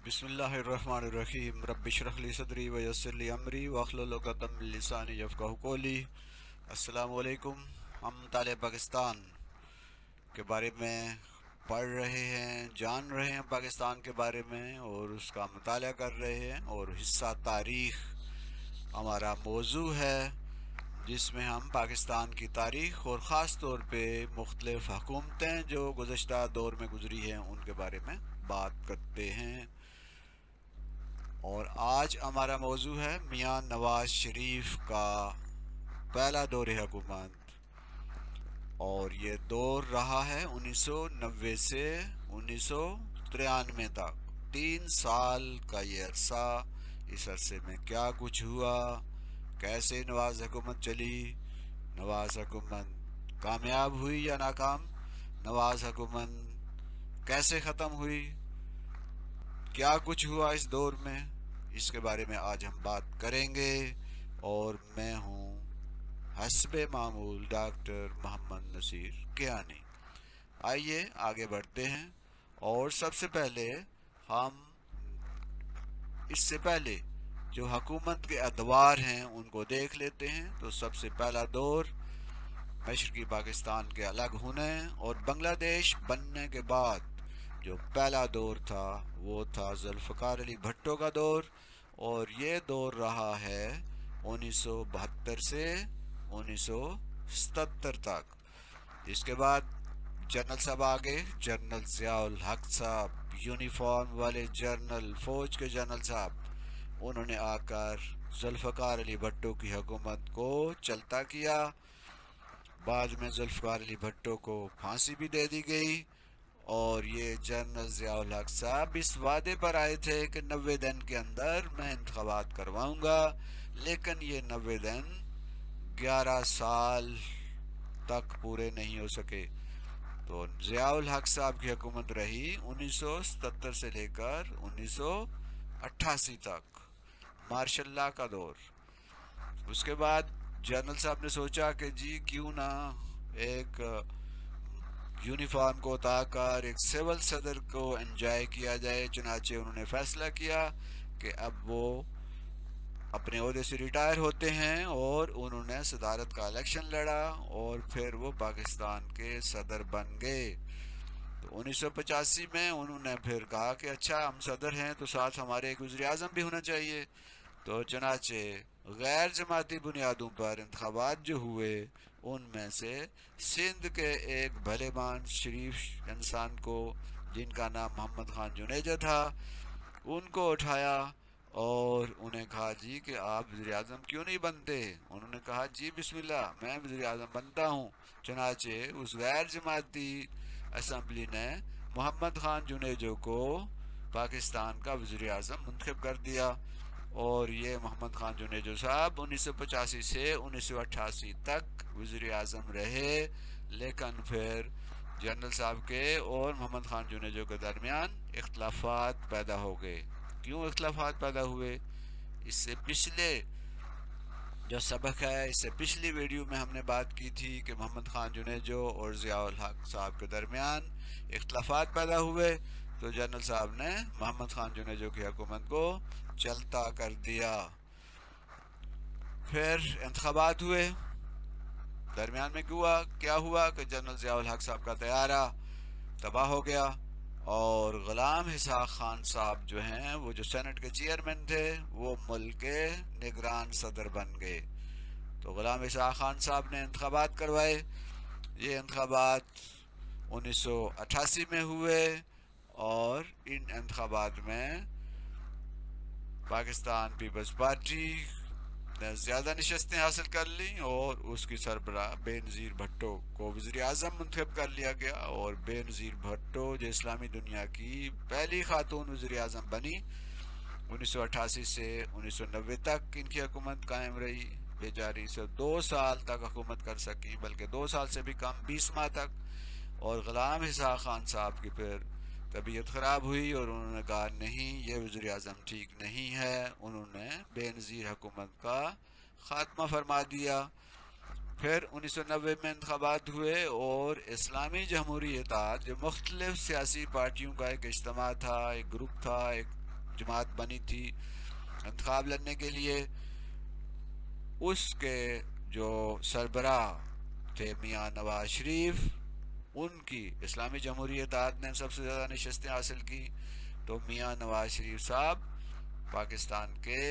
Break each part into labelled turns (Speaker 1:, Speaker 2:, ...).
Speaker 1: بسم اللہ الرحمن الرحیم رب اشرح لی صدری ویسر لی امری واحلل عقدۃ من لسانی یفقہوا قولی۔ السلام علیکم۔ ہم طالب پاکستان کے بارے میں پڑھ رہے ہیں، جان رہے ہیں پاکستان کے بارے میں اور اس کا مطالعہ کر رہے ہیں، اور حصہ تاریخ ہمارا موضوع ہے، جس میں ہم پاکستان کی تاریخ اور خاص طور پہ مختلف حکومتیں جو گزشتہ دور میں گزری ہیں ان کے بارے میں بات کرتے ہیں۔ اور آج ہمارا موضوع ہے میاں نواز شریف کا پہلا دور حکومت، اور یہ دور رہا ہے 1990 سے 1993 تک، 3 سال کا یہ عرصہ۔ اس عرصے میں کیا کچھ ہوا، کیسے نواز حکومت چلی، نواز حکومت کامیاب ہوئی یا ناکام، نواز حکومت کیسے ختم ہوئی، کیا کچھ ہوا اس دور میں، اس کے بارے میں آج ہم بات کریں گے۔ اور میں ہوں حسب معمول ڈاکٹر محمد نصیر کیانی۔ آئیے آگے بڑھتے ہیں، اور سب سے پہلے ہم اس سے پہلے جو حکومت کے ادوار ہیں ان کو دیکھ لیتے ہیں۔ تو سب سے پہلا دور مشرقی پاکستان کے الگ ہونے اور بنگلہ دیش بننے کے بعد جو پہلا دور تھا وہ تھا ذوالفقار علی بھٹو کا دور، اور یہ دور رہا ہے 1972 سے 1977 تک۔ اس کے بعد جنرل صاحب آگے، جنرل ضیاء الحق صاحب، یونیفارم والے جنرل، فوج کے جنرل صاحب، انہوں نے آ کر ذوالفقار علی بھٹو کی حکومت کو چلتا کیا۔ بعد میں ذوالفقار علی بھٹو کو پھانسی بھی دے دی گئی، اور یہ جنرل ضیاء الحق صاحب اس وعدے پر آئے تھے کہ 90 دن کے اندر میں انتخابات کرواؤں گا، لیکن یہ 90 دن 11 سال تک پورے نہیں ہو سکے۔ تو ضیاء الحق صاحب کی حکومت رہی 1977 سے لے کر 1988 تک، مارشل اللہ کا دور۔ اس کے بعد جنرل صاحب نے سوچا کہ جی کیوں نہ ایک یونیفارم کو اتار کر ایک سول صدر کو انجوائے کیا جائے، چنانچہ انہوں نے فیصلہ کیا کہ اب وہ اپنے عہدے سے ریٹائر ہوتے ہیں، اور انہوں نے صدارت کا الیکشن لڑا اور پھر وہ پاکستان کے صدر بن گئے۔ تو 1985 میں انہوں نے پھر کہا کہ اچھا ہم صدر ہیں تو ساتھ ہمارے ایک وزیر اعظم بھی ہونا چاہیے۔ تو چنانچہ غیر جماعتی بنیادوں پر انتخابات جو ہوئے ان میں سے سندھ کے ایک بھلے مان شریف انسان کو، جن کا نام محمد خان جنیجہ تھا، ان کو اٹھایا اور انہیں کہا جی کہ آپ وزیر اعظم کیوں نہیں بنتے۔ انہوں نے کہا جی بسم اللہ میں وزیر اعظم بنتا ہوں۔ چنانچہ اس غیر جماعتی اسمبلی نے محمد خان جنیجو کو پاکستان کا وزیر اعظم منتخب کر دیا، اور یہ محمد خان جنیجو صاحب 1985 سے 1988 تک وزیر اعظم رہے۔ لیکن پھر جنرل صاحب کے اور محمد خان جنیجو کے درمیان اختلافات پیدا ہو گئے۔ کیوں اختلافات پیدا ہوئے؟ اس سے پچھلے جو سبق ہے، اس سے پچھلی ویڈیو میں ہم نے بات کی تھی کہ محمد خان جنیجو اور ضیاء الحق صاحب کے درمیان اختلافات پیدا ہوئے، تو جنرل صاحب نے محمد خان جنیجو کی حکومت کو چلتا کر دیا۔ پھر انتخابات ہوئے، درمیان میں کیا ہوا کہ جنرل ضیاء الحق صاحب کا طیارہ تباہ ہو گیا، اور غلام اسحاق خان صاحب جو ہیں، وہ جو سینٹ کے چیئرمین تھے، وہ ملک کے نگران صدر بن گئے۔ تو غلام اسحاق خان صاحب نے انتخابات کروائے۔ یہ انتخابات 1988 میں ہوئے، اور ان انتخابات میں پاکستان پیپلز پارٹی نے زیادہ نشستیں حاصل کر لیں، اور اس کی سربراہ بے نظیر بھٹو کو وزیر اعظم منتخب کر لیا گیا، اور بے نظیر بھٹو جو اسلامی دنیا کی پہلی خاتون وزیر اعظم بنی۔ 1988 سے 1990 تک ان کی حکومت قائم رہی، بیچاری سے 2 سال تک حکومت کر سکی، بلکہ 2 سال سے بھی کم، 20 ماہ تک۔ اور غلام اسحاق خان صاحب کی پھر طبیعت خراب ہوئی، اور انہوں نے کہا نہیں یہ وزیر اعظم ٹھیک نہیں ہے، انہوں نے بے نظیر حکومت کا خاتمہ فرما دیا۔ پھر 1990 میں انتخابات ہوئے، اور اسلامی جمہوری اتحاد جو مختلف سیاسی پارٹیوں کا ایک اجتماع تھا، ایک گروپ تھا، ایک جماعت بنی تھی انتخاب لڑنے کے لیے. اس کے جو سربراہ تھے میاں نواز شریف، ان کی اسلامی جمہوریت نے سب سے زیادہ نشستیں حاصل کی. تو میاں نواز شریف صاحب پاکستان کے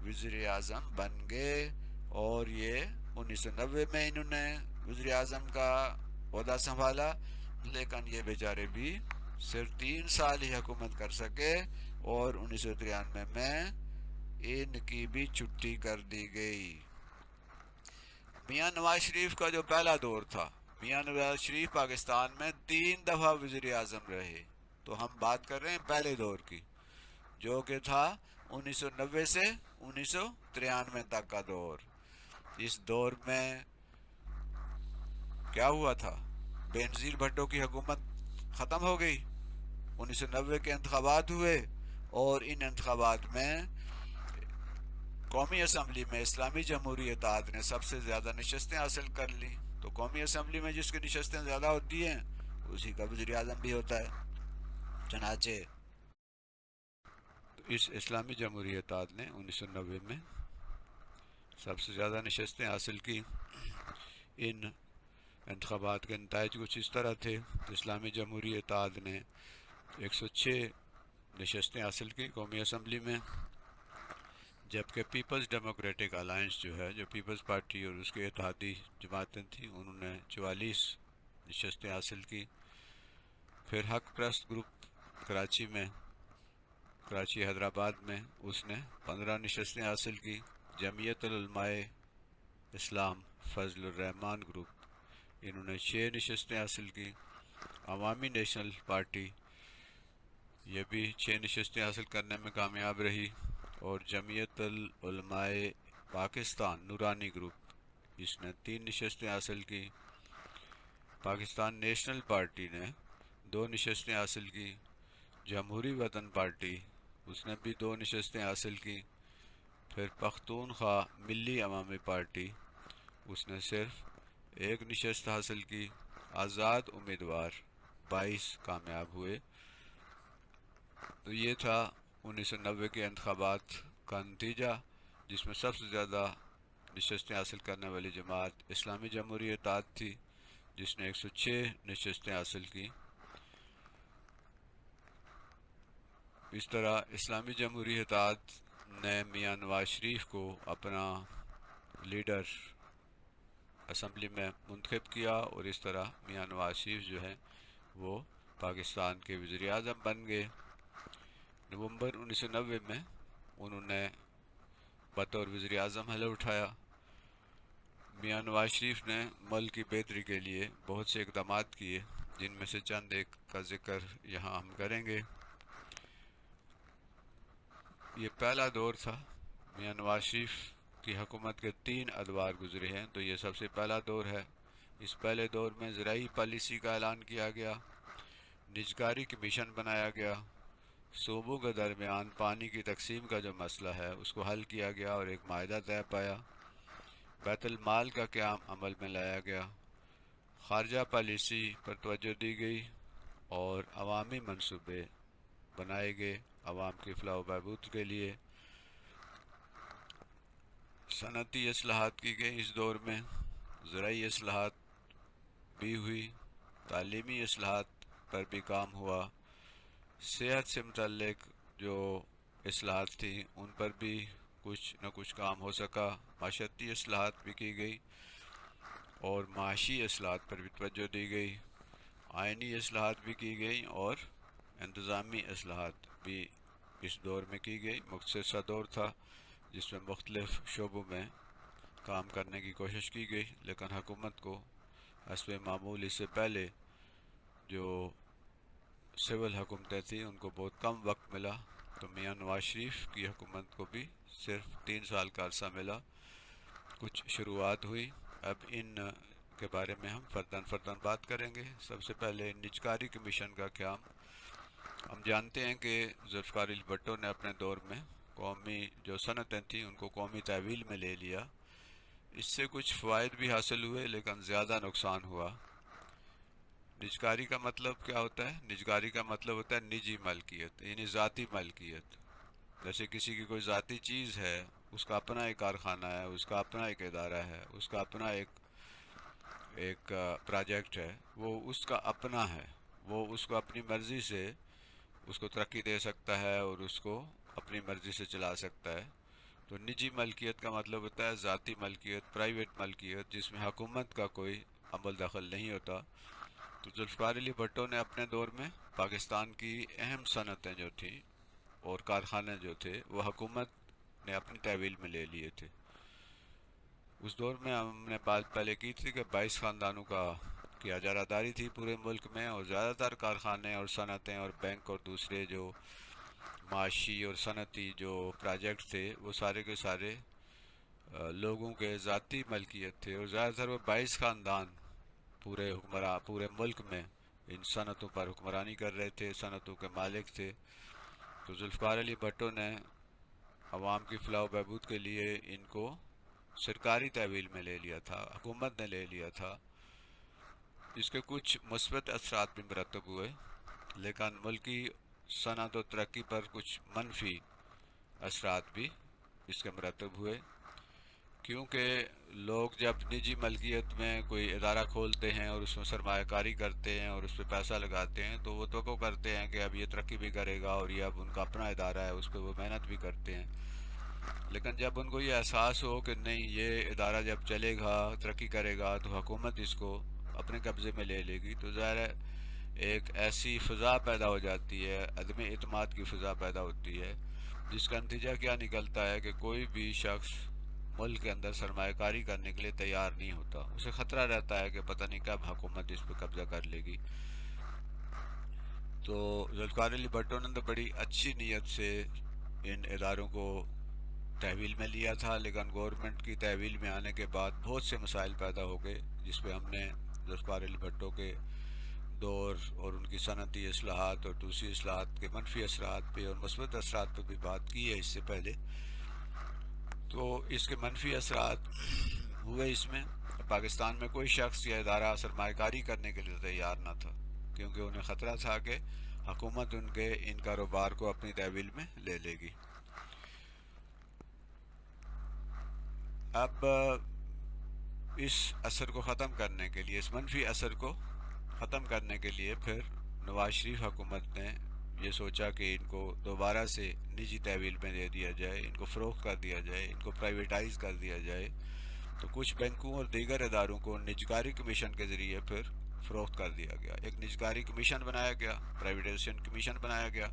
Speaker 1: وزیر اعظم بن گئے، اور یہ 1990 میں انہوں نے وزیر اعظم کا عہدہ سنبھالا. لیکن یہ بیچارے بھی صرف 3 سال ہی حکومت کر سکے، اور 1993 میں ان کی بھی چھٹی کر دی گئی. میاں نواز شریف کا جو پہلا دور تھا، میاں نواز شریف پاکستان میں 3 دفعہ وزیر اعظم رہے. تو ہم بات کر رہے ہیں پہلے دور کی، جو کہ تھا 1990 سے 1993 تک کا دور. اس دور میں کیا ہوا تھا؟ بینظیر بھٹو کی حکومت ختم ہو گئی، 1990 کے انتخابات ہوئے، اور ان انتخابات میں قومی اسمبلی میں اسلامی جمہوریت نے سب سے زیادہ نشستیں حاصل کر لی. تو قومی اسمبلی میں جس کی نشستیں زیادہ ہوتی ہیں اسی کا وزیر اعظم بھی ہوتا ہے. چنانچہ اس اسلامی جمہوریت نے 1990 میں سب سے زیادہ نشستیں حاصل کی. ان انتخابات کے نتائج کچھ اس طرح تھے. اسلامی جمہوریت نے 106 نشستیں حاصل کی قومی اسمبلی میں، جبکہ پیپلز ڈیموکریٹک الائنس جو ہے، جو پیپلز پارٹی اور اس کے اتحادی جماعتیں تھیں، انہوں نے 44 نشستیں حاصل کی. پھر حق پرست گروپ کراچی حیدرآباد میں اس نے 15 نشستیں حاصل کی. جمعیت العلماء اسلام فضل الرحمان گروپ، انہوں نے 6 نشستیں حاصل کی. عوامی نیشنل پارٹی یہ بھی 6 نشستیں حاصل کرنے میں کامیاب رہی. اور جمعیت العلماء پاکستان نورانی گروپ، اس نے 3 نشستیں حاصل کی. پاکستان نیشنل پارٹی نے 2 نشستیں حاصل کی. جمہوری وطن پارٹی، اس نے بھی 2 نشستیں حاصل کی. پھر پختونخوا ملی عوامی پارٹی، اس نے صرف 1 نشست حاصل کی. آزاد امیدوار 22 کامیاب ہوئے. تو یہ تھا 1990 کے انتخابات کا نتیجہ، جس میں سب سے زیادہ نشستیں حاصل کرنے والی جماعت اسلامی جمہوریت تھی، جس نے 106 نشستیں حاصل کی. اس طرح اسلامی جمہوریت نے میاں نواز شریف کو اپنا لیڈر اسمبلی میں منتخب کیا، اور اس طرح میاں نواز شریف جو ہے وہ پاکستان کے وزیر اعظم بن گئے. نومبر 1990 میں انہوں نے بطور وزیر اعظم حلف اٹھایا. میاں نواز شریف نے ملک کی بہتری کے لیے بہت سے اقدامات کیے، جن میں سے چند ایک کا ذکر یہاں ہم کریں گے. یہ پہلا دور تھا. میاں نواز شریف کی حکومت کے 3 ادوار گزرے ہیں، تو یہ سب سے پہلا دور ہے. اس پہلے دور میں زرعی پالیسی کا اعلان کیا گیا، نجکاری کمیشن بنایا گیا، صوبوں کے درمیان پانی کی تقسیم کا جو مسئلہ ہے اس کو حل کیا گیا اور ایک معاہدہ طے پایا. بیت المال کا قیام عمل میں لایا گیا. خارجہ پالیسی پر توجہ دی گئی، اور عوامی منصوبے بنائے گئے عوام کی فلاح و بہبود کے لیے. صنعتی اصلاحات کی گئی اس دور میں، زرعی اصلاحات بھی ہوئی، تعلیمی اصلاحات پر بھی کام ہوا، صحت سے متعلق جو اصلاحات تھیں ان پر بھی کچھ نہ کچھ کام ہو سکا. معاشرتی اصلاحات بھی کی گئی، اور معاشی اصلاحات پر بھی توجہ دی گئی. آئینی اصلاحات بھی کی گئی، اور انتظامی اصلاحات بھی اس دور میں کی گئی. مختصر سا دور تھا جس میں مختلف شعبوں میں کام کرنے کی کوشش کی گئی، لیکن حکومت کو حسب معمول اس سے پہلے جو سول حکومتیں تھیں ان کو بہت کم وقت ملا. تو میاں نواز شریف کی حکومت کو بھی صرف 3 سال کا عرصہ ملا. کچھ شروعات ہوئی. اب ان کے بارے میں ہم فرداً بات کریں گے. سب سے پہلے نجکاری کمیشن کا قیام. ہم جانتے ہیں کہ ذوالفقار علی بھٹو نے اپنے دور میں قومی جو صنعتیں تھیں ان کو قومی تحویل میں لے لیا. اس سے کچھ فوائد بھی حاصل ہوئے، لیکن زیادہ نقصان ہوا. نجکاری کا مطلب کیا ہوتا ہے؟ نجکاری کا مطلب ہوتا ہے نجی ملکیت، یعنی ذاتی ملکیت. جیسے کسی کی کوئی ذاتی چیز ہے، اس کا اپنا ایک کارخانہ ہے، اس کا اپنا ایک ادارہ ہے، اس کا اپنا ایک پروجیکٹ ہے، وہ اس کا اپنا ہے، وہ اس کو اپنی مرضی سے اس کو ترقی دے سکتا ہے اور اس کو اپنی مرضی سے چلا سکتا ہے۔ تو نجی ملکیت کا مطلب ہوتا ہے ذاتی ملکیت، پرائیویٹ ملکیت، جس میں حکومت کا کوئی عمل دخل نہیں ہوتا۔ تو ذوالفقار علی بھٹو نے اپنے دور میں پاکستان کی اہم صنعتیں جو تھیں اور کارخانے جو تھے وہ حکومت نے اپنی تحویل میں لے لیے تھے۔ اس دور میں ہم نے بات پہلے کی تھی کہ 22 خاندانوں کی اجارہ داری تھی پورے ملک میں، اور زیادہ تر کارخانے اور صنعتیں اور بینک اور دوسرے جو معاشی اور صنعتی جو پروجیکٹ تھے وہ سارے کے سارے لوگوں کے ذاتی ملکیت تھے، اور زیادہ تر وہ 22 خاندان پورے ملک میں ان صنعتوں پر حکمرانی کر رہے تھے، صنعتوں کے مالک تھے۔ تو ذوالفقار علی بھٹو نے عوام کی فلاح و بہبود کے لیے ان کو سرکاری تحویل میں لے لیا تھا، حکومت نے لے لیا تھا۔ اس کے کچھ مثبت اثرات بھی مرتب ہوئے، لیکن ملکی صنعت و ترقی پر کچھ منفی اثرات بھی اس کے مرتب ہوئے، کیونکہ لوگ جب نجی ملکیت میں کوئی ادارہ کھولتے ہیں اور اس میں سرمایہ کاری کرتے ہیں اور اس پہ پیسہ لگاتے ہیں تو وہ توقع کرتے ہیں کہ اب یہ ترقی بھی کرے گا، اور یہ اب ان کا اپنا ادارہ ہے، اس پہ وہ محنت بھی کرتے ہیں۔ لیکن جب ان کو یہ احساس ہو کہ نہیں، یہ ادارہ جب چلے گا، ترقی کرے گا، تو حکومت اس کو اپنے قبضے میں لے لے گی، تو ظاہر ہے ایک ایسی فضا پیدا ہو جاتی ہے، عدم اعتماد کی فضا پیدا ہوتی ہے، جس کا نتیجہ کیا نکلتا ہے کہ کوئی بھی شخص ملک کے اندر سرمایہ کاری کرنے کے لیے تیار نہیں ہوتا۔ اسے خطرہ رہتا ہے کہ پتہ نہیں کب حکومت اس پہ قبضہ کر لے گی۔ تو ذوالفقار علی بھٹو نے تو بڑی اچھی نیت سے ان اداروں کو تحویل میں لیا تھا، لیکن گورنمنٹ کی تحویل میں آنے کے بعد بہت سے مسائل پیدا ہو گئے، جس پہ ہم نے ذوالفقار علی بھٹو کے دور اور ان کی صنعتی اصلاحات اور دوسری اصلاحات کے منفی اثرات پہ اور مثبت اثرات پہ بھی بات کی ہے اس سے پہلے۔ تو اس کے منفی اثرات ہوئے اس میں پاکستان میں کوئی شخص یا ادارہ سرمایہ کاری کرنے کے لیے تیار نہ تھا، کیونکہ انہیں خطرہ تھا کہ حکومت ان کاروبار کو اپنی تحویل میں لے لے گی۔ اب اس اثر کو ختم کرنے کے لیے، اس منفی اثر کو ختم کرنے کے لیے پھر نواز شریف حکومت نے یہ سوچا کہ ان کو دوبارہ سے نجی تحویل میں دے دیا جائے، ان کو فروخت کر دیا جائے، ان کو پرائیویٹائز کر دیا جائے۔ تو کچھ بینکوں اور دیگر اداروں کو نجکاری کمیشن کے ذریعے پھر فروخت کر دیا گیا، ایک نجکاری کمیشن بنایا گیا، پرائیویٹائزیشن کمیشن بنایا گیا،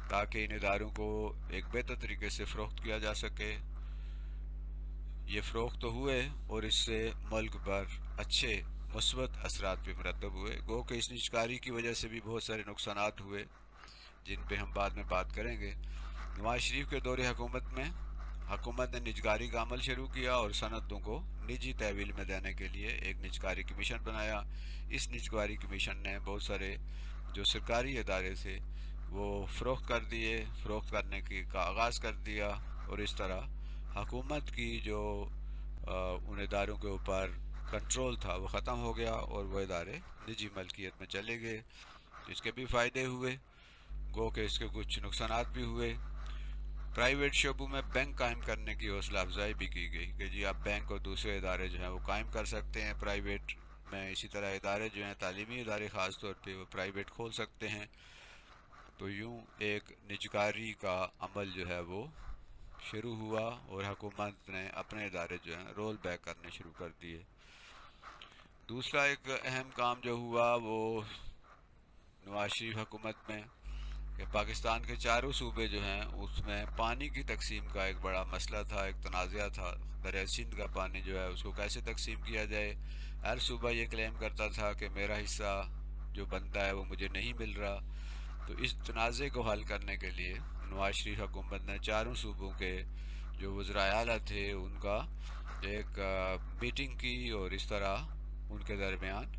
Speaker 1: تاکہ ان اداروں کو ایک بہتر طریقے سے فروخت کیا جا سکے۔ یہ فروخت تو ہوئے اور اس سے ملک پر اچھے مثبت اثرات بھی مرتب ہوئے، گو کہ اس نجکاری کی وجہ سے بھی بہت سارے نقصانات ہوئے جن پہ ہم بعد میں بات کریں گے۔ نواز شریف کے دور حکومت میں حکومت نے نجکاری کا عمل شروع کیا اور صنعتوں کو نجی تحویل میں دینے کے لیے ایک نجکاری کمیشن بنایا۔ اس نجکاری کمیشن نے بہت سارے جو سرکاری ادارے تھے وہ فروخت کر دیے، فروخت کرنے کا آغاز کر دیا، اور اس طرح حکومت کی جو ان اداروں کے اوپر کنٹرول تھا وہ ختم ہو گیا اور وہ ادارے نجی ملکیت میں چلے گئے۔ اس کے بھی فائدے ہوئے، گو کہ اس کے کچھ نقصانات بھی ہوئے۔ پرائیویٹ شعبوں میں بینک قائم کرنے کی حوصلہ افزائی بھی کی گئی کہ جی آپ بینک اور دوسرے ادارے جو ہیں وہ قائم کر سکتے ہیں پرائیویٹ میں، اسی طرح ادارے جو ہیں تعلیمی ادارے خاص طور پہ وہ پرائیویٹ کھول سکتے ہیں۔ تو یوں ایک نجکاری کا عمل جو ہے وہ شروع ہوا اور حکومت نے اپنے ادارے جو ہیں رول بیک کرنے شروع کر دیے۔ دوسرا ایک اہم کام جو ہوا وہ نواز شریف حکومت میں کہ پاکستان کے چاروں صوبے جو ہیں اس میں پانی کی تقسیم کا ایک بڑا مسئلہ تھا، ایک تنازعہ تھا۔ دریائے سندھ کا پانی جو ہے اس کو کیسے تقسیم کیا جائے، ہر صوبہ یہ کلیم کرتا تھا کہ میرا حصہ جو بنتا ہے وہ مجھے نہیں مل رہا۔ تو اس تنازع کو حل کرنے کے لیے نواز شریف حکومت نے چاروں صوبوں کے جو وزرائے اعلیٰ تھے ان کا ایک میٹنگ کی، اور اس طرح ان کے درمیان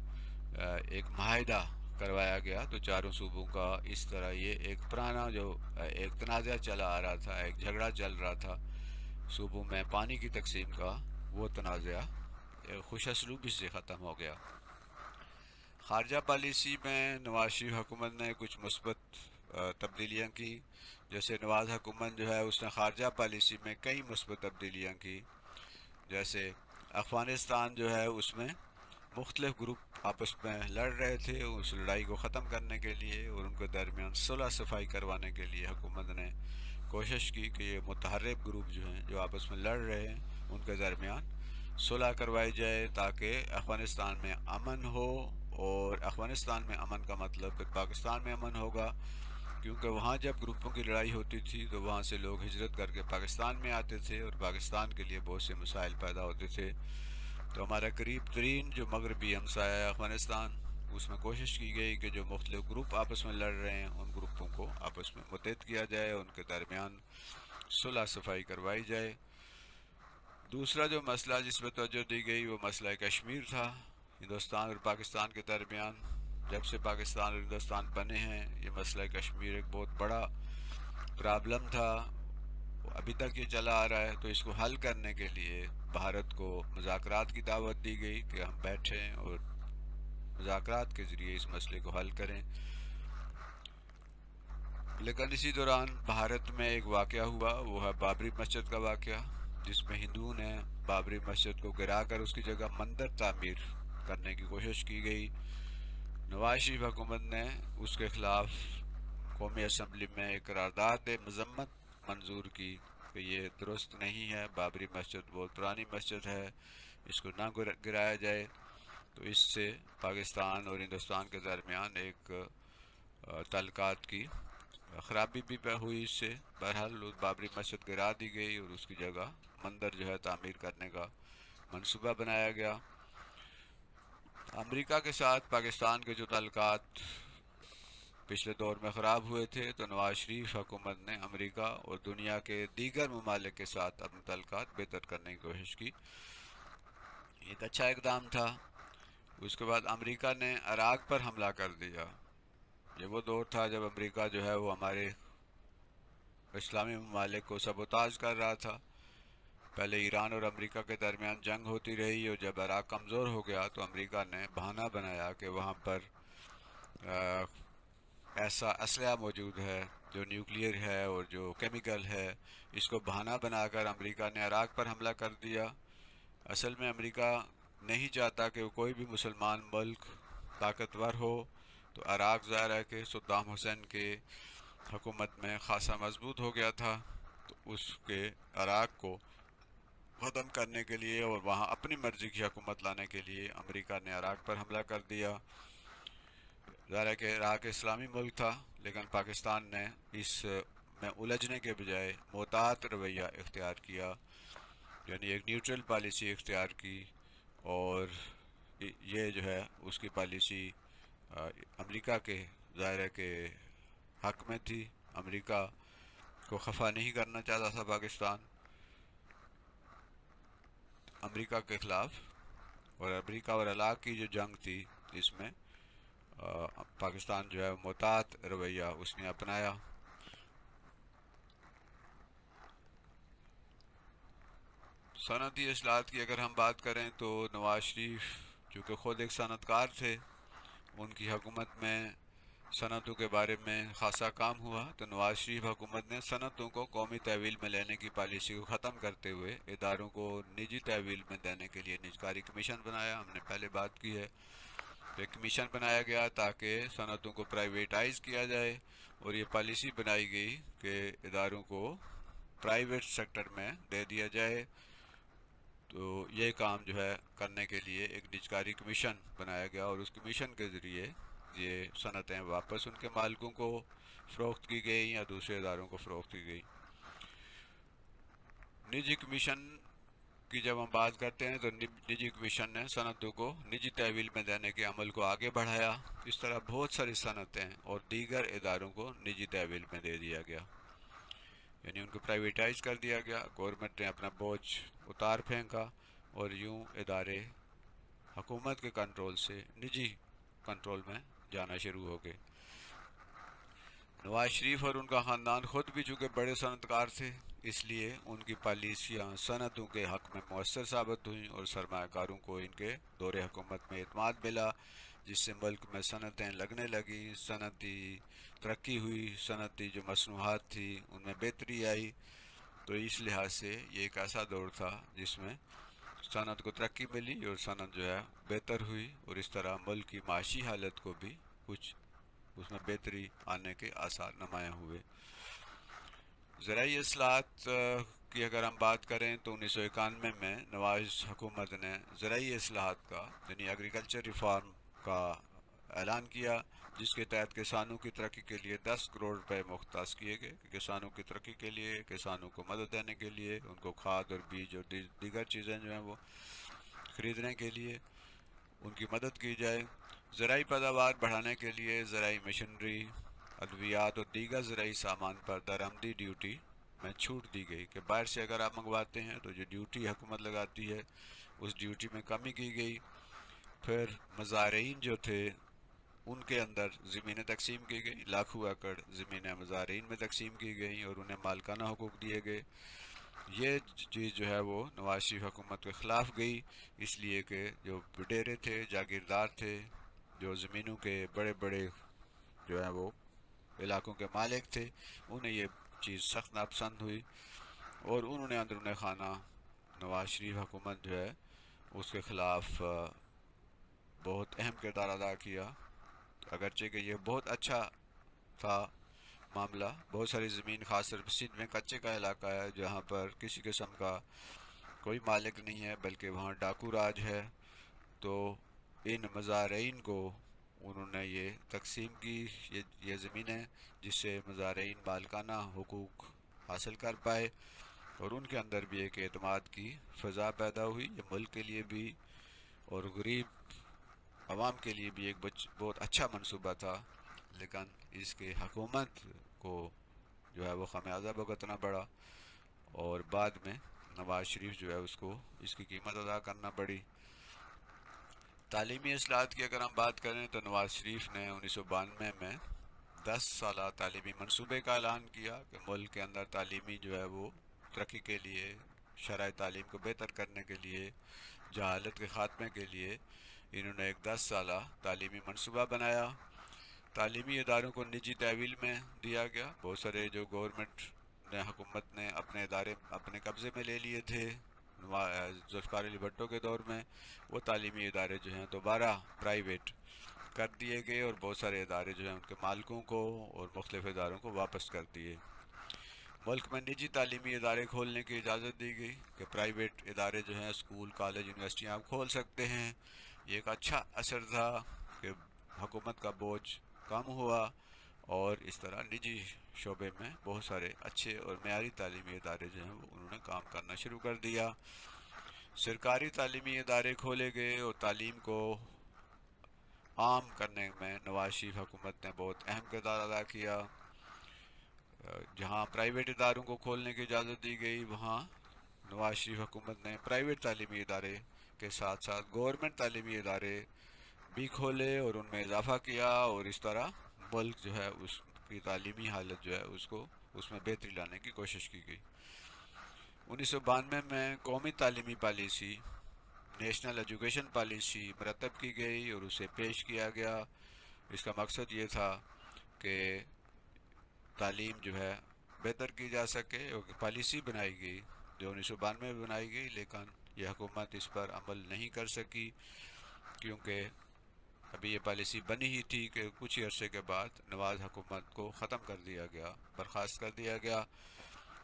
Speaker 1: ایک معاہدہ کروایا گیا۔ تو چاروں صوبوں کا اس طرح یہ ایک پرانا جو ایک تنازع چلا آ رہا تھا، ایک جھگڑا چل رہا تھا صوبوں میں پانی کی تقسیم کا، وہ تنازع خوش اسلوبی سے ختم ہو گیا۔ خارجہ پالیسی میں نواز شریف حکومت نے کچھ مثبت تبدیلیاں کی، جیسے نواز حکومت جو ہے اس نے خارجہ پالیسی میں کئی مثبت تبدیلیاں کی، جیسے افغانستان جو ہے اس میں مختلف گروپ آپس میں لڑ رہے تھے، اس لڑائی کو ختم کرنے کے لیے اور ان کے درمیان صلح صفائی کروانے کے لیے حکومت نے کوشش کی کہ یہ متحرک گروپ جو ہیں جو آپس میں لڑ رہے ہیں ان کے درمیان صلح کروائی جائے تاکہ افغانستان میں امن ہو، اور افغانستان میں امن کا مطلب پھر پاکستان میں امن ہوگا، کیونکہ وہاں جب گروپوں کی لڑائی ہوتی تھی تو وہاں سے لوگ ہجرت کر کے پاکستان میں آتے تھے اور پاکستان کے لیے بہت سے مسائل پیدا ہوتے تھے۔ تو ہمارا قریب ترین جو مغربی ہمسایہ ہے افغانستان، اس میں کوشش کی گئی کہ جو مختلف گروپ آپس میں لڑ رہے ہیں ان گروپوں کو آپس میں متحد کیا جائے، ان کے درمیان صلح صفائی کروائی جائے۔ دوسرا جو مسئلہ جس پہ توجہ دی گئی وہ مسئلہ کشمیر تھا، ہندوستان اور پاکستان کے درمیان۔ جب سے پاکستان اور ہندوستان بنے ہیں یہ مسئلہ کشمیر ایک بہت بڑا پرابلم تھا، ابھی تک یہ چلا آ رہا ہے۔ تو اس کو حل کرنے کے لیے بھارت کو مذاکرات کی دعوت دی گئی کہ ہم بیٹھیں اور مذاکرات کے ذریعے اس مسئلے کو حل کریں۔ لیکن اسی دوران بھارت میں ایک واقعہ ہوا، وہ ہے بابری مسجد کا واقعہ، جس میں ہندوؤں نے بابری مسجد کو گرا کر اس کی جگہ مندر تعمیر کرنے کی کوشش کی گئی۔ نواز شریف حکومت نے اس کے خلاف قومی اسمبلی میں ایک قرارداد مذمت منظور کی کہ یہ درست نہیں ہے، بابری مسجد بہت پرانی مسجد ہے، اس کو نہ گرایا جائے۔ تو اس سے پاکستان اور ہندوستان کے درمیان ایک تعلقات کی خرابی بھی ہوئی اس سے۔ بہرحال بابری مسجد گرا دی گئی اور اس کی جگہ مندر جو ہے تعمیر کرنے کا منصوبہ بنایا گیا۔ امریکہ کے ساتھ پاکستان کے جو تعلقات پچھلے دور میں خراب ہوئے تھے، تو نواز شریف حکومت نے امریکہ اور دنیا کے دیگر ممالک کے ساتھ اپنے تعلقات بہتر کرنے کی کوشش کی، ایک اچھا اقدام تھا۔ اس کے بعد امریکہ نے عراق پر حملہ کر دیا۔ یہ وہ دور تھا جب امریکہ جو ہے وہ ہمارے اسلامی ممالک کو سبوتاژ کر رہا تھا۔ پہلے ایران اور امریکہ کے درمیان جنگ ہوتی رہی اور جب عراق کمزور ہو گیا تو امریکہ نے بہانہ بنایا کہ وہاں پر ایسا اسلحہ موجود ہے جو نیوکلیئر ہے اور جو کیمیکل ہے، اس کو بہانہ بنا کر امریکہ نے عراق پر حملہ کر دیا۔ اصل میں امریکہ نہیں چاہتا کہ کوئی بھی مسلمان ملک طاقتور ہو، تو عراق ظاہر ہے کہ صدام حسین کے حکومت میں خاصا مضبوط ہو گیا تھا، تو اس کے عراق کو ختم کرنے کے لیے اور وہاں اپنی مرضی کی حکومت لانے کے لیے امریکہ نے عراق پر حملہ کر دیا۔ ظاہر ہے کہ عراق اسلامی ملک تھا، لیکن پاکستان نے اس میں الجھنے کے بجائے محتاط رویہ اختیار کیا، یعنی ایک نیوٹرل پالیسی اختیار کی، اور یہ جو ہے اس کی پالیسی امریکہ کے ظاہر ہے کہ حق میں تھی۔ امریکہ کو خفا نہیں کرنا چاہتا تھا پاکستان امریکہ کے خلاف، اور امریکہ اور عراق کی جو جنگ تھی جس میں پاکستان جو ہے محتاط رویہ اس نے اپنایا۔ صنعتی اصلاحات کی اگر ہم بات کریں تو نواز شریف چونکہ خود ایک صنعت کار تھے، ان کی حکومت میں صنعتوں کے بارے میں خاصا کام ہوا، تو نواز شریف حکومت نے صنعتوں کو قومی تحویل میں لینے کی پالیسی کو ختم کرتے ہوئے اداروں کو نجی تحویل میں دینے کے لیے نجکاری کمیشن بنایا۔ ہم نے پہلے بات کی ہے، ایک کمیشن بنایا گیا تاکہ صنعتوں کو پرائیویٹائز کیا جائے، اور یہ پالیسی بنائی گئی کہ اداروں کو پرائیویٹ سیکٹر میں دے دیا جائے۔ تو یہ کام جو ہے کرنے کے لیے ایک نجکاری کمیشن بنایا گیا، اور اس کمیشن کے ذریعے یہ صنعتیں واپس ان کے مالکوں کو فروخت کی گئی یا دوسرے اداروں کو فروخت کی گئی۔ نجی کمیشن کی جب ہم بات کرتے ہیں تو نجی کمیشن نے صنعتوں کو نجی تحویل میں دینے کے عمل کو آگے بڑھایا۔ اس طرح بہت ساری صنعتیں اور دیگر اداروں کو نجی تحویل میں دے دیا گیا، یعنی ان کو پرائیویٹائز کر دیا گیا۔ گورنمنٹ نے اپنا بوجھ اتار پھینکا اور یوں ادارے حکومت کے کنٹرول سے نجی کنٹرول میں جانا شروع ہو گئے۔ نواز شریف اور ان کا خاندان خود بھی چونکہ بڑے صنعت کار تھے، اس لیے ان کی پالیسیاں صنعتوں کے حق میں مؤثر ثابت ہوئیں اور سرمایہ کاروں کو ان کے دور حکومت میں اعتماد ملا، جس سے ملک میں صنعتیں لگنے لگیں، صنعتی ترقی ہوئی، صنعتی جو مصنوعات تھی ان میں بہتری آئی۔ تو اس لحاظ سے یہ ایک ایسا دور تھا جس میں صنعت کو ترقی ملی اور صنعت جو ہے بہتر ہوئی، اور اس طرح ملک کی معاشی حالت کو بھی کچھ اس میں بہتری آنے کے آثار نمایاں ہوئے۔ زرعی اصلاحات کی اگر ہم بات کریں تو 1991 میں نواز حکومت نے زرعی اصلاحات کا یعنی ایگریکلچر ریفارم کا اعلان کیا، جس کے تحت کسانوں کی ترقی کے لیے 10 کروڑ روپے مختص کیے گئے، کسانوں کی ترقی کے لیے، کسانوں کو مدد دینے کے لیے، ان کو کھاد اور بیج اور دیگر چیزیں جو ہیں وہ خریدنے کے لیے ان کی مدد کی جائے۔ زرعی پیداوار بڑھانے کے لیے زرعی مشینری، ادویات اور دیگر زرعی سامان پر درآمدی ڈیوٹی میں چھوٹ دی گئی کہ باہر سے اگر آپ منگواتے ہیں تو جو ڈیوٹی حکومت لگاتی ہے اس ڈیوٹی میں کمی کی گئی۔ پھر مزارعین جو تھے ان کے اندر زمینیں تقسیم کی گئی، لاکھوں ایکڑ زمینیں مزارعین میں تقسیم کی گئیں اور انہیں مالکانہ حقوق دیے گئے۔ یہ چیز جو ہے وہ نواز شریف حکومت کے خلاف گئی، اس لیے کہ جو بڈیرے تھے، جاگیردار تھے، جو زمینوں کے بڑے بڑے جو ہیں وہ علاقوں کے مالک تھے، انہیں یہ چیز سخت ناپسند ہوئی اور انہوں نے اندرون خانہ نواز شریف حکومت جو ہے اس کے خلاف بہت اہم کردار ادا کیا۔ اگرچہ کہ یہ بہت اچھا تھا معاملہ، بہت ساری زمین خاص طور پر سندھ میں کچے کا علاقہ ہے جہاں پر کسی قسم کا کوئی مالک نہیں ہے بلکہ وہاں ڈاکو راج ہے، تو ان مزارعین کو انہوں نے یہ تقسیم کی یہ زمینیں، جس سے مزارعین مالکانہ حقوق حاصل کر پائے اور ان کے اندر بھی ایک اعتماد کی فضا پیدا ہوئی۔ یہ ملک کے لیے بھی اور غریب عوام کے لیے بھی ایک بہت اچھا منصوبہ تھا، لیکن اس کے حکومت کو جو ہے وہ خمیازہ بھگتنا پڑا اور بعد میں نواز شریف جو ہے اس کی قیمت ادا کرنا پڑی۔ تعلیمی اصلاحات کی اگر ہم بات کریں تو نواز شریف نے 1992 میں 10 سالہ تعلیمی منصوبے کا اعلان کیا کہ ملک کے اندر تعلیمی جو ہے وہ ترقی کے لیے، شرائط تعلیم کو بہتر کرنے کے لیے، جہالت کے خاتمے کے لیے انہوں نے ایک 10 سالہ تعلیمی منصوبہ بنایا۔ تعلیمی اداروں کو نجی تحویل میں دیا گیا، بہت سارے جو گورنمنٹ نے حکومت نے اپنے ادارے اپنے قبضے میں لے لیے تھے ذوالفقار علی بھٹو کے دور میں، وہ تعلیمی ادارے جو ہیں دوبارہ پرائیویٹ کر دیے گئے اور بہت سارے ادارے جو ہیں ان کے مالکوں کو اور مختلف اداروں کو واپس کر دیے۔ ملک میں نجی تعلیمی ادارے کھولنے کی اجازت دی گئی کہ پرائیویٹ ادارے جو ہیں اسکول، کالج، یونیورسٹیاں آپ کھول سکتے ہیں۔ یہ ایک اچھا اثر تھا کہ حکومت کا بوجھ کم ہوا اور اس طرح نجی شعبے میں بہت سارے اچھے اور معیاری تعلیمی ادارے جو ہیں وہ انہوں نے کام کرنا شروع کر دیا۔ سرکاری تعلیمی ادارے کھولے گئے اور تعلیم کو عام کرنے میں نواز شریف حکومت نے بہت اہم کردار ادا کیا۔ جہاں پرائیویٹ اداروں کو کھولنے کی اجازت دی گئی وہاں نواز شریف حکومت نے پرائیویٹ تعلیمی ادارے کے ساتھ ساتھ گورنمنٹ تعلیمی ادارے بھی کھولے اور ان میں اضافہ کیا، اور اس طرح ملک جو ہے اس کی تعلیمی حالت جو ہے اس میں بہتری لانے کی کوشش کی گئی۔ 1992 میں قومی تعلیمی پالیسی، نیشنل ایجوکیشن پالیسی مرتب کی گئی اور اسے پیش کیا گیا۔ اس کا مقصد یہ تھا کہ تعلیم جو ہے بہتر کی جا سکے، اور پالیسی بنائی گئی جو 1992 میں بنائی گئی، لیکن یہ حکومت اس پر عمل نہیں کر سکی کیونکہ ابھی یہ پالیسی بنی ہی تھی کہ کچھ ہی عرصے کے بعد نواز حکومت کو ختم کر دیا گیا، برخاست کر دیا گیا،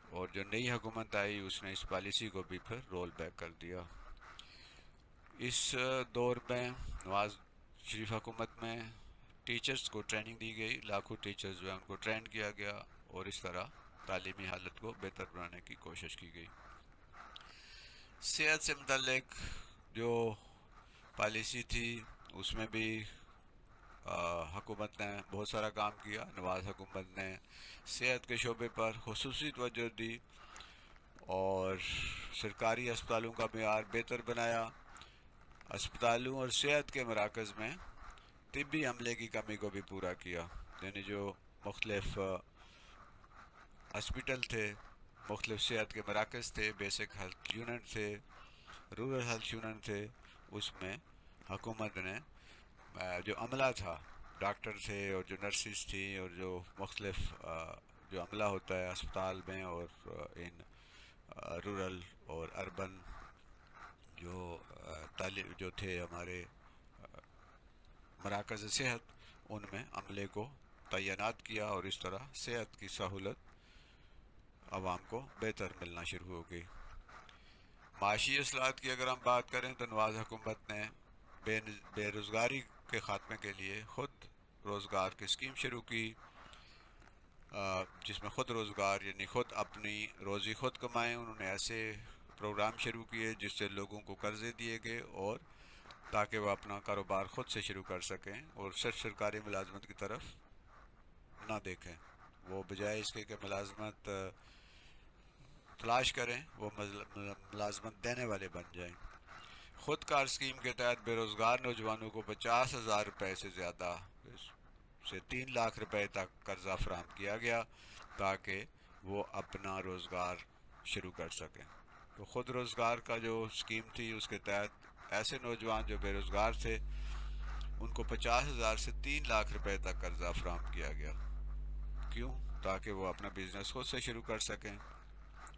Speaker 1: اور جو نئی حکومت آئی اس نے اس پالیسی کو بھی پھر رول بیک کر دیا۔ اس دور میں نواز شریف حکومت میں ٹیچرز کو ٹریننگ دی گئی، لاکھوں ٹیچرز جو ہیں ان کو ٹرین کیا گیا اور اس طرح تعلیمی حالت کو بہتر بنانے کی کوشش کی گئی۔ صحت سے متعلق جو پالیسی تھی اس میں بھی حکومت نے بہت سارا کام کیا۔ نواز حکومت نے صحت کے شعبے پر خصوصی توجہ دی اور سرکاری اسپتالوں کا معیار بہتر بنایا۔ اسپتالوں اور صحت کے مراکز میں طبی عملے کی کمی کو بھی پورا کیا، یعنی جو مختلف ہاسپٹل تھے مختلف صحت کے مراکز تھے، بیسک ہیلتھ یونٹ تھے، رورل ہیلتھ یونٹ تھے، اس میں حکومت نے جو عملہ تھا، ڈاکٹر تھے اور جو نرسز تھیں اور جو مختلف جو عملہ ہوتا ہے اسپتال میں اور ان رورل اور اربن جو طالب جو تھے ہمارے مراکز صحت، ان میں عملے کو تعینات کیا اور اس طرح صحت کی سہولت عوام کو بہتر ملنا شروع ہو گئی۔ معاشی اصلاحات کی اگر ہم بات کریں تو نواز حکومت نے بے روزگاری کے خاتمے کے لیے خود روزگار کی اسکیم شروع کی، جس میں خود روزگار یعنی خود اپنی روزی خود کمائیں۔ انہوں نے ایسے پروگرام شروع کیے جس سے لوگوں کو قرضے دیے گئے اور تاکہ وہ اپنا کاروبار خود سے شروع کر سکیں اور صرف سرکاری ملازمت کی طرف نہ دیکھیں، وہ بجائے اس کے کہ ملازمت تلاش کریں وہ ملازمت دینے والے بن جائیں۔ خود کار اسکیم کے تحت بے روزگار نوجوانوں کو 50,000 روپے سے زیادہ سے 3 لاکھ روپے تک قرضہ فراہم کیا گیا تاکہ وہ اپنا روزگار شروع کر سکیں۔ تو خود روزگار کا جو اسکیم تھی اس کے تحت ایسے نوجوان جو بے روزگار تھے ان کو 50,000 سے 3 لاکھ روپے تک قرضہ فراہم کیا گیا۔ کیوں؟ تاکہ وہ اپنا بزنس خود سے شروع کر سکیں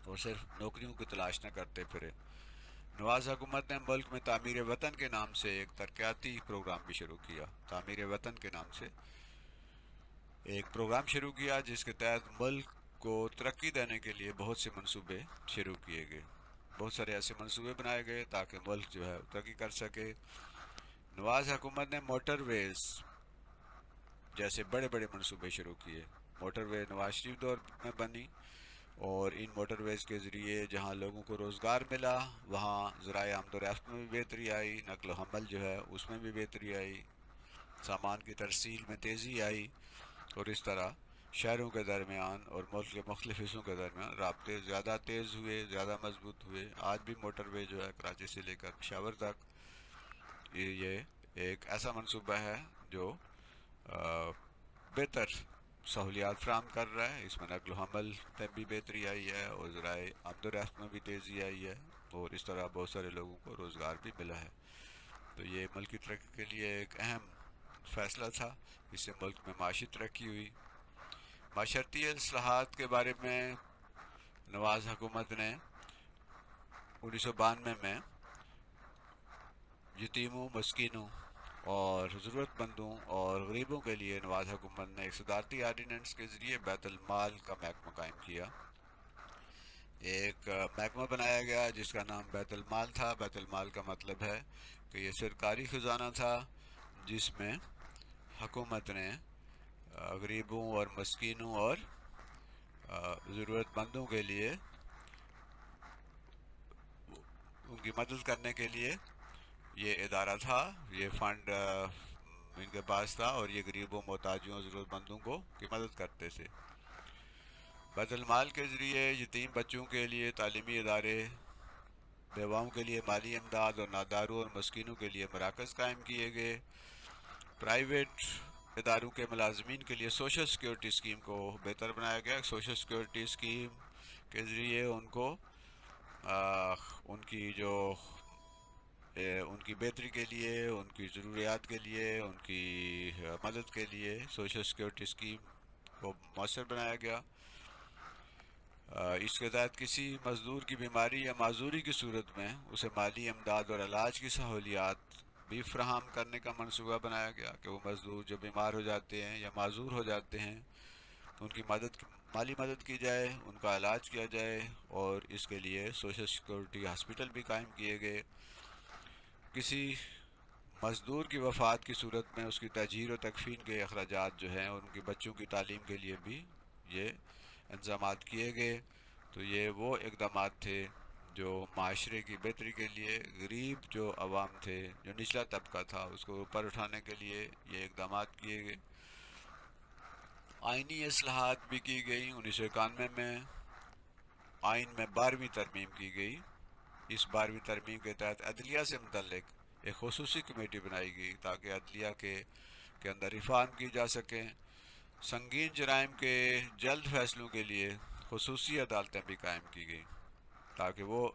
Speaker 1: اور صرف نوکریوں کی تلاش نہ کرتے پھرے۔ نواز حکومت نے ملک میں تعمیر وطن کے نام سے ایک ترقیاتی پروگرام بھی شروع کیا۔ تعمیر وطن کے نام سے ایک پروگرام شروع کیا جس کے تحت ملک کو ترقی دینے کے لیے بہت سے منصوبے شروع کیے گئے، بہت سارے ایسے منصوبے بنائے گئے تاکہ ملک جو ہے ترقی کر سکے۔ نواز حکومت نے موٹر ویز جیسے بڑے بڑے منصوبے شروع کیے۔ موٹر وے نواز شریف دور میں بنی اور ان موٹر ویز کے ذریعے جہاں لوگوں کو روزگار ملا وہاں ذرائع آمد و رفت میں بھی بہتری آئی، نقل و حمل جو ہے اس میں بھی بہتری آئی، سامان کی ترسیل میں تیزی آئی اور اس طرح شہروں کے درمیان اور ملک کے مختلف حصوں کے درمیان رابطے زیادہ تیز ہوئے، زیادہ مضبوط ہوئے۔ آج بھی موٹر وے جو ہے کراچی سے لے کر پشاور تک یہ ایک ایسا منصوبہ ہے جو بہتر سہولیات فراہم کر رہا ہے۔ اس میں نقل و حمل میں بھی بہتری آئی ہے اور ذرائع آمد و رفت میں بھی تیزی آئی ہے اور اس طرح بہت سارے لوگوں کو روزگار بھی ملا ہے۔ تو یہ ملک کی ترقی کے لیے ایک اہم فیصلہ تھا، اس سے ملک میں معاشی ترقی ہوئی۔ معاشرتی اصلاحات کے بارے میں نواز حکومت نے 1992 میں یتیموں، مسکینوں اور ضرورت مندوں اور غریبوں کے لیے نواز حکومت نے ایک صدارتی آرڈیننس کے ذریعے بیت المال کا محکمہ قائم کیا۔ ایک محکمہ بنایا گیا جس کا نام بیت المال تھا۔ بیت المال کا مطلب ہے کہ یہ سرکاری خزانہ تھا جس میں حکومت نے غریبوں اور مسکینوں اور ضرورت مندوں کے لیے ان کی مدد کرنے کے لیے یہ ادارہ تھا، یہ فنڈ ان کے پاس تھا اور یہ غریبوں، محتاجوں، ضرورت مندوں کو کی مدد کرتے تھے۔ بیت المال کے ذریعے یتیم بچوں کے لیے تعلیمی ادارے، بیواؤں کے لیے مالی امداد اور ناداروں اور مسکینوں کے لیے مراکز قائم کیے گئے۔ پرائیویٹ اداروں کے ملازمین کے لیے سوشل سیکیورٹی اسکیم کو بہتر بنایا گیا۔ سوشل سیکیورٹی اسکیم کے ذریعے ان کو ان کی جو ان کی بہتری کے لیے، ان کی ضروریات کے لیے، ان کی مدد کے لیے سوشل سیکیورٹی اسکیم کو مؤثر بنایا گیا۔ اس کے تحت کسی مزدور کی بیماری یا معذوری کی صورت میں اسے مالی امداد اور علاج کی سہولیات بھی فراہم کرنے کا منصوبہ بنایا گیا کہ وہ مزدور جو بیمار ہو جاتے ہیں یا معذور ہو جاتے ہیں ان کی مالی مدد کی جائے، ان کا علاج کیا جائے اور اس کے لیے سوشل سیکیورٹی ہاسپٹل بھی قائم کیے گئے۔ کسی مزدور کی وفات کی صورت میں اس کی تجہیز و تکفین کے اخراجات جو ہیں اور ان کی بچوں کی تعلیم کے لیے بھی یہ انتظامات کیے گئے۔ تو یہ وہ اقدامات تھے جو معاشرے کی بہتری کے لیے، غریب جو عوام تھے، جو نچلا طبقہ تھا، اس کو اوپر اٹھانے کے لیے یہ اقدامات کیے گئے۔ آئینی اصلاحات بھی کی گئی۔ 1991 میں آئین میں 12ویں ترمیم کی گئی۔ اس 12ویں ترمیم کے تحت عدلیہ سے متعلق ایک خصوصی کمیٹی بنائی گئی تاکہ عدلیہ کے اندر ریفارم کی جا سکیں۔ سنگین جرائم کے جلد فیصلوں کے لیے خصوصی عدالتیں بھی قائم کی گئیں تاکہ وہ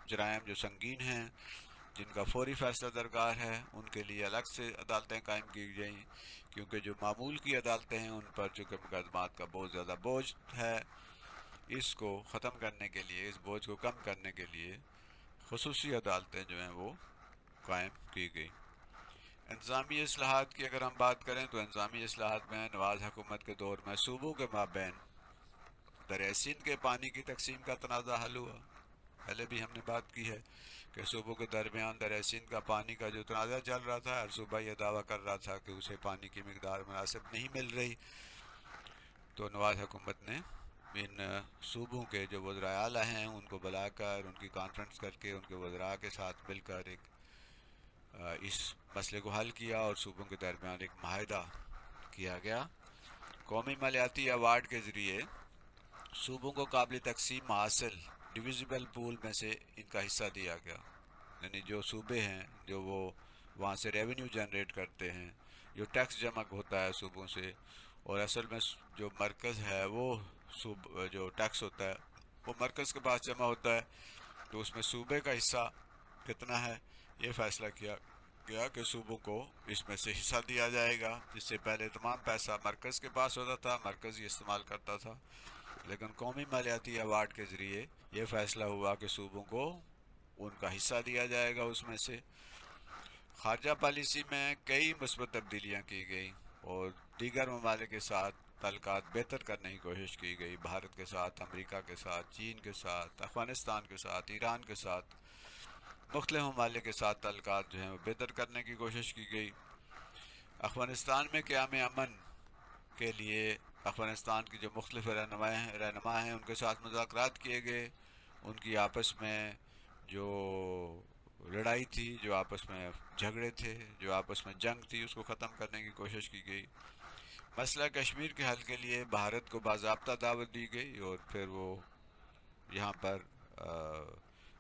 Speaker 1: جرائم جو سنگین ہیں جن کا فوری فیصلہ درکار ہے ان کے لیے الگ سے عدالتیں قائم کی گئیں، کیونکہ جو معمول کی عدالتیں ہیں ان پر چونکہ مقدمات کا بہت زیادہ بوجھ ہے، اس کو ختم کرنے کے لیے، اس بوجھ کو کم کرنے کے لیے خصوصی عدالتیں جو ہیں وہ قائم کی گئی۔ انتظامی اصلاحات کی اگر ہم بات کریں تو انتظامی اصلاحات میں نواز حکومت کے دور میں صوبوں کے مابین دریائے سندھ کے پانی کی تقسیم کا تنازع حل ہوا۔ پہلے بھی ہم نے بات کی ہے کہ صوبوں کے درمیان دریائے سندھ کا پانی کا جو تنازع چل رہا تھا، ہر صوبہ یہ دعویٰ کر رہا تھا کہ اسے پانی کی مقدار مناسب نہیں مل رہی، تو نواز حکومت نے ان صوبوں کے جو وزرائے اعلیٰ ہیں ان کو بلا کر ان کی کانفرنس کر کے ان کے وزراء کے ساتھ مل کر ایک اس مسئلے کو حل کیا اور صوبوں کے درمیان ایک معاہدہ کیا گیا۔ قومی مالیاتی ایوارڈ کے ذریعے صوبوں کو قابل تقسیم حاصل ڈویزیبل پول میں سے ان کا حصہ دیا گیا، یعنی جو صوبے ہیں جو وہ وہاں سے ریونیو جنریٹ کرتے ہیں، جو ٹیکس جمع ہوتا ہے صوبوں سے، اور اصل میں جو مرکز ہے وہ جو ٹیکس ہوتا ہے وہ مرکز کے پاس جمع ہوتا ہے، تو اس میں صوبے کا حصہ کتنا ہے یہ فیصلہ کیا گیا کہ صوبوں کو اس میں سے حصہ دیا جائے گا، جس سے پہلے تمام پیسہ مرکز کے پاس ہوتا تھا، مرکز ہی استعمال کرتا تھا، لیکن قومی مالیاتی ایوارڈ کے ذریعے یہ فیصلہ ہوا کہ صوبوں کو ان کا حصہ دیا جائے گا اس میں سے۔ خارجہ پالیسی میں کئی مثبت تبدیلیاں کی گئیں اور دیگر ممالک کے ساتھ تعلقات بہتر کرنے کی کوشش کی گئی، بھارت کے ساتھ، امریکہ کے ساتھ، چین کے ساتھ، افغانستان کے ساتھ، ایران کے ساتھ، مختلف ممالک کے ساتھ تعلقات جو ہیں وہ بہتر کرنے کی کوشش کی گئی۔ افغانستان میں قیام امن کے لیے افغانستان کی جو مختلف رہنما ہیں ان کے ساتھ مذاکرات کیے گئے، ان کی آپس میں جو لڑائی تھی، جو آپس میں جھگڑے تھے، جو آپس میں جنگ تھی، اس کو ختم کرنے کی کوشش کی گئی۔ مسئلہ کشمیر کے حل کے لیے بھارت کو باضابطہ دعوت دی گئی اور پھر وہ یہاں پر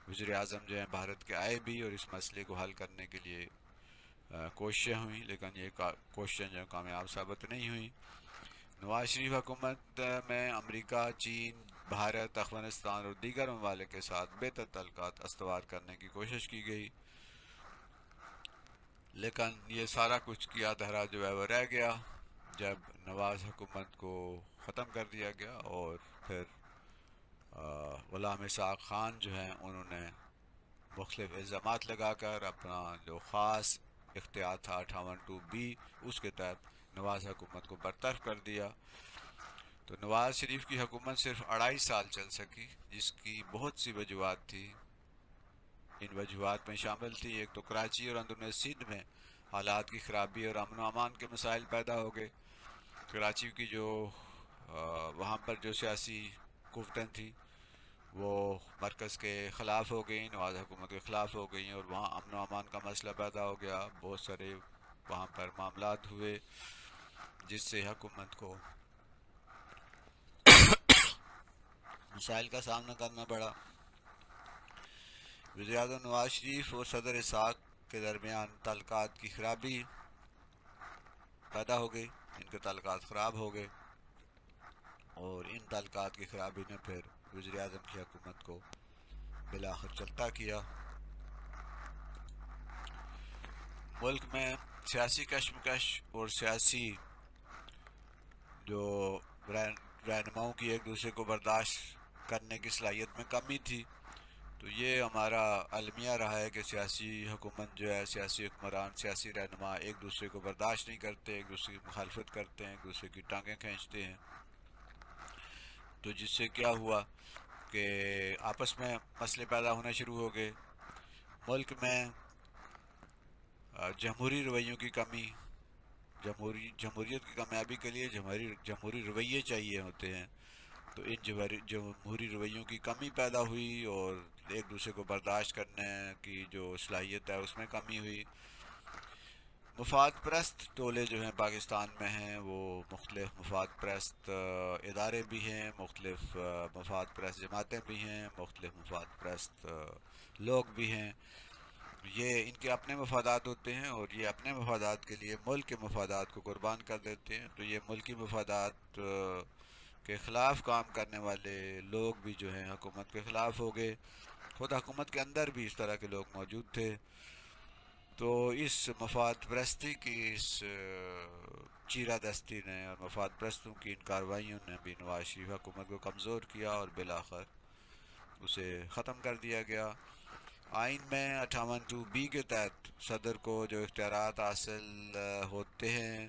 Speaker 1: وزیر اعظم جو ہیں بھارت کے آئے بھی اور اس مسئلے کو حل کرنے کے لیے کوششیں ہوئیں، لیکن یہ کوششیں جو کامیاب ثابت نہیں ہوئیں۔ نواز شریف حکومت میں امریکہ، چین، بھارت، افغانستان اور دیگر ممالک کے ساتھ بہتر تعلقات استوار کرنے کی کوشش کی گئی، لیکن یہ سارا کچھ کیا دھرا جو ہے وہ رہ گیا جب نواز حکومت کو ختم کر دیا گیا اور پھر غلام اسحاق خان جو ہیں انہوں نے مختلف الزامات لگا کر اپنا جو خاص اختیار تھا 58(2)B اس کے تحت نواز حکومت کو برطرف کر دیا۔ تو نواز شریف کی حکومت صرف 2.5 سال چل سکی، جس کی بہت سی وجوہات تھی۔ ان وجوہات میں شامل تھی ایک تو کراچی اور اندرون سندھ میں حالات کی خرابی اور امن و امان کے مسائل پیدا ہو گئے۔ کراچی کی جو وہاں پر جو سیاسی قوتیں تھیں وہ مرکز کے خلاف ہو گئیں، نواز حکومت کے خلاف ہو گئیں اور وہاں امن و امان کا مسئلہ پیدا ہو گیا، بہت سارے وہاں پر معاملات ہوئے جس سے حکومت کو مسائل کا سامنا کرنا پڑا۔ وزیر اعظم نواز شریف اور صدر اسحاق کے درمیان تعلقات کی خرابی پیدا ہو گئی، ان کے تعلقات خراب ہو گئے اور ان تعلقات کی خرابی نے پھر وزیر اعظم کی حکومت کو بالآخر چلتا کیا۔ ملک میں سیاسی کشمکش اور سیاسی جو رہنماؤں کی ایک دوسرے کو برداشت کرنے کی صلاحیت میں کمی تھی، تو یہ ہمارا المیہ رہا ہے کہ سیاسی حکومت جو ہے، سیاسی حکمران، سیاسی رہنما ایک دوسرے کو برداشت نہیں کرتے، ایک دوسرے کی مخالفت کرتے ہیں، ایک دوسرے کی ٹانگیں کھینچتے ہیں، تو جس سے کیا ہوا کہ آپس میں مسئلے پیدا ہونے شروع ہو گئے۔ ملک میں جمہوری رویوں کی کمی، جمہوریت کی کامیابی کے لیے جمہوری رویے چاہیے ہوتے ہیں، تو ان جمہوری رویوں کی کمی پیدا ہوئی اور ایک دوسرے کو برداشت کرنے کی جو صلاحیت ہے اس میں کمی ہوئی۔ مفاد پرست ٹولے جو ہیں پاکستان میں ہیں، وہ مختلف مفاد پرست ادارے بھی ہیں، مختلف مفاد پرست جماعتیں بھی ہیں، مختلف مفاد پرست لوگ بھی ہیں، یہ ان کے اپنے مفادات ہوتے ہیں اور یہ اپنے مفادات کے لیے ملک کے مفادات کو قربان کر دیتے ہیں، تو یہ ملکی مفادات کے خلاف کام کرنے والے لوگ بھی جو ہیں حکومت کے خلاف ہو گئے. خود حکومت کے اندر بھی اس طرح کے لوگ موجود تھے. تو اس مفاد پرستی کی اس چیرہ دستی نے اور مفاد پرستوں کی ان کارروائیوں نے بھی نواز شریف حکومت کو کمزور کیا اور بالآخر اسے ختم کر دیا گیا. آئین میں 58(2)(b) کے تحت صدر کو جو اختیارات حاصل ہوتے ہیں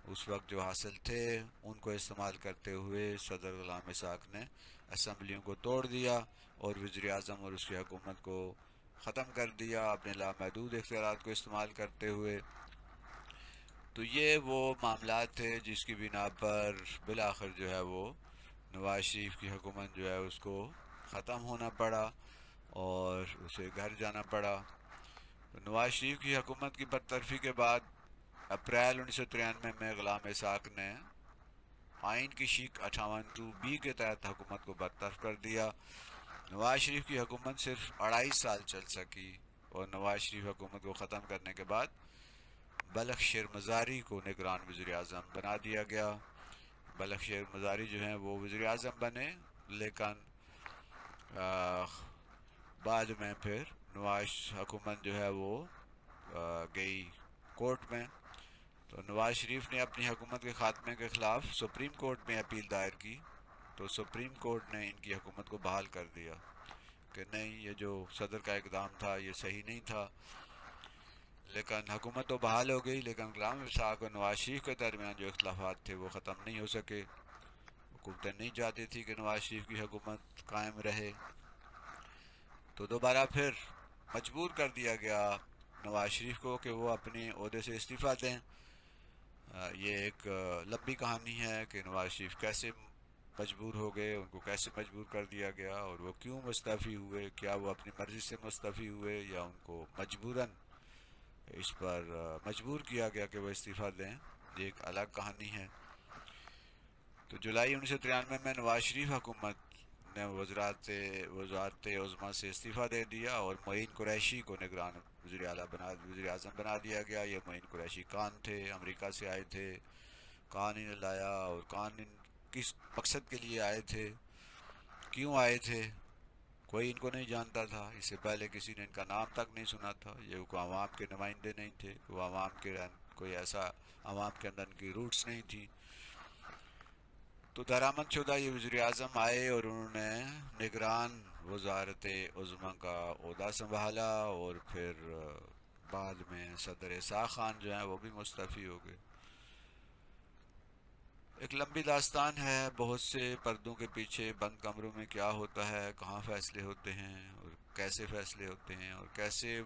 Speaker 1: اس وقت جو حاصل تھے ان کو استعمال کرتے ہوئے صدر غلام اسحاق نے اسمبلیوں کو توڑ دیا اور وزیر اعظم اور اس کی حکومت کو ختم کر دیا اپنے لامحدود اختیارات کو استعمال کرتے ہوئے. تو یہ وہ معاملات تھے جس کی بنا پر بالآخر جو ہے وہ نواز شریف کی حکومت جو ہے اس کو ختم ہونا پڑا اور اسے گھر جانا پڑا. نواز شریف کی حکومت کی برطرفی کے بعد اپریل 1993 میں غلام اسحاق نے آئین کی شق 58(2)(b) کے تحت حکومت کو برطرف کر دیا. نواز شریف کی حکومت صرف 2.5 سال چل سکی اور نواز شریف حکومت کو ختم کرنے کے بعد بلخ شیر مزاری کو نگران وزیر اعظم بنا دیا گیا. بلخ شیر مزاری جو ہیں وہ وزیر اعظم بنے لیکن بعد میں پھر نواز حکومت جو ہے وہ گئی کورٹ میں. تو نواز شریف نے اپنی حکومت کے خاتمے کے خلاف سپریم کورٹ میں اپیل دائر کی تو سپریم کورٹ نے ان کی حکومت کو بحال کر دیا کہ نہیں یہ جو صدر کا اقدام تھا یہ صحیح نہیں تھا. لیکن حکومت تو بحال ہو گئی لیکن غلام اسحاق اور نواز شریف کے درمیان جو اختلافات تھے وہ ختم نہیں ہو سکے. حکومتیں نہیں چاہتی تھی کہ نواز شریف کی حکومت قائم رہے تو دوبارہ پھر مجبور کر دیا گیا نواز شریف کو کہ وہ اپنے عہدے سے استعفیٰ دیں. یہ ایک لمبی کہانی ہے کہ نواز شریف کیسے مجبور ہو گئے, ان کو کیسے مجبور کر دیا گیا اور وہ کیوں مستعفی ہوئے, کیا وہ اپنی مرضی سے مستعفی ہوئے یا ان کو مجبوراً اس پر مجبور کیا گیا کہ وہ استعفیٰ دیں, یہ ایک الگ کہانی ہے. تو جولائی 1993 میں نواز شریف حکومت نے وزارت عظمیٰ سے استعفیٰ دے دیا اور معین قریشی کو نگران وزیر اعظم بنا دیا گیا. یہ معین قریشی کان تھے, امریکہ سے آئے تھے, کان انہیں لایا اور کان کس مقصد کے لیے آئے تھے, کیوں آئے تھے, کوئی ان کو نہیں جانتا تھا. اس سے پہلے کسی نے ان کا نام تک نہیں سنا تھا. یہ کوئی عوام کے نمائندے نہیں تھے, کوئی ایسا عوام کے اندر ان کی روٹس نہیں تھی. تو درآمد شدہ یہ وزیر اعظم آئے اور انہوں نے نگران وزارت عظمیٰ کا عہدہ سنبھالا اور پھر بعد میں صدر اسحاق خان جو ہیں وہ بھی مستعفی ہو گئے. ایک لمبی داستان ہے, بہت سے پردوں کے پیچھے بند کمروں میں کیا ہوتا ہے, کہاں فیصلے ہوتے ہیں اور کیسے فیصلے ہوتے ہیں اور کیسے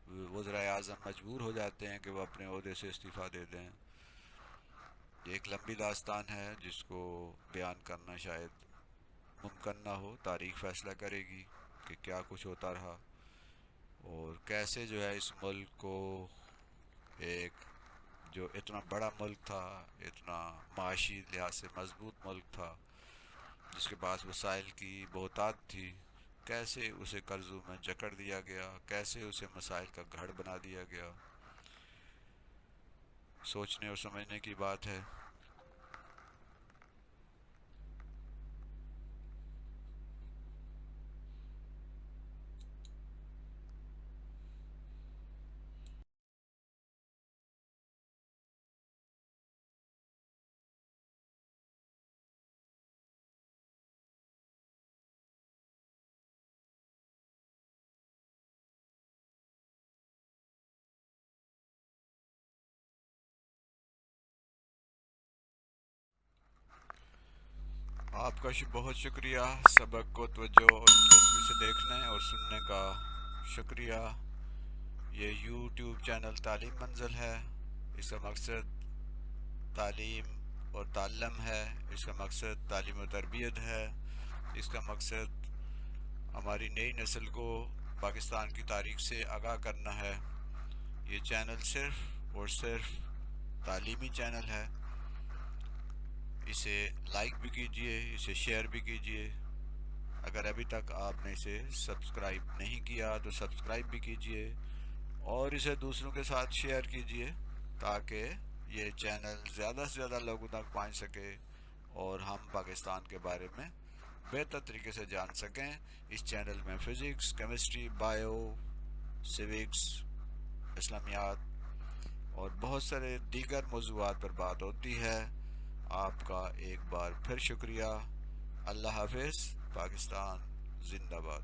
Speaker 1: وزرائے اعظم مجبور ہو جاتے ہیں کہ وہ اپنے عہدے سے استعفیٰ دے دیں. یہ ایک لمبی داستان ہے جس کو بیان کرنا شاید ممکن نہ ہو. تاریخ فیصلہ کرے گی کہ کیا کچھ ہوتا رہا اور کیسے جو ہے اس ملک کو ایک جو اتنا بڑا ملک تھا, اتنا معاشی لحاظ سے مضبوط ملک تھا, جس کے پاس وسائل کی بہتات تھی, کیسے اسے قرضوں میں جکڑ دیا گیا, کیسے اسے مسائل کا گھڑ بنا دیا گیا. سوچنے اور سمجھنے کی بات ہے. آپ کا بہت شکریہ. سبق کو توجہ اور دلچسپی سے دیکھنے اور سننے کا شکریہ. یہ یوٹیوب چینل تعلیم منزل ہے. اس کا مقصد تعلیم اور تعلم ہے. اس کا مقصد تعلیم و تربیت ہے. اس کا مقصد ہماری نئی نسل کو پاکستان کی تاریخ سے آگاہ کرنا ہے. یہ چینل صرف اور صرف تعلیمی چینل ہے. اسے لائک بھی کیجئے, اسے شیئر بھی کیجئے. اگر ابھی تک آپ نے اسے سبسکرائب نہیں کیا تو سبسکرائب بھی کیجئے اور اسے دوسروں کے ساتھ شیئر کیجئے تاکہ یہ چینل زیادہ سے زیادہ لوگوں تک پہنچ سکے اور ہم پاکستان کے بارے میں بہتر طریقے سے جان سکیں. اس چینل میں فزکس، کیمسٹری، بائیو، سیوکس، اسلامیات اور بہت سارے دیگر موضوعات پر بات ہوتی ہے. آپ کا ایک بار پھر شکریہ. اللہ حافظ. پاکستان زندہ باد.